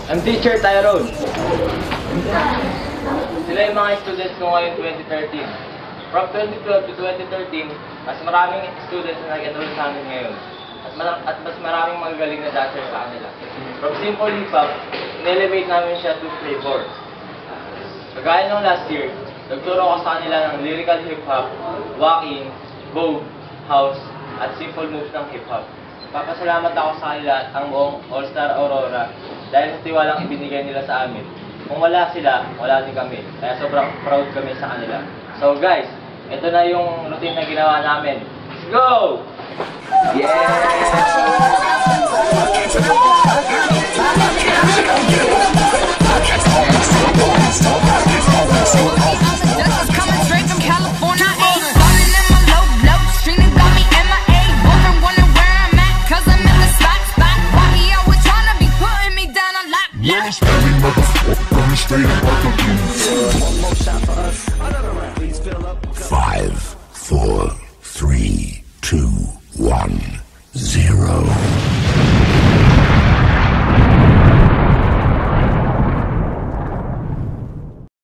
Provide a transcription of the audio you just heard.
I'm Teacher Tyrone. Sila yung mga students ko ngayon 2013. From 2012 to 2013, mas maraming students na nag-enroll sa amin ngayon. At mas maraming magagaling na dancer sa kanila. From simple hip-hop, in-elevate namin siya to flavor. Kagaya nung last year, nagturo ko sa kanila ng lyrical hip-hop, walking, vogue, house, at simple moves ng hip-hop. Papasalamat ako sa kanila at ang buong All-Star Aurora dahil sa tiwalang ibinigay nila sa amin. Kung wala sila, wala din kami. Kaya sobrang proud kami sa kanila. So guys, ito na yung routine na ginawa namin. Let's go! Every motherfucker coming straight up out the blue.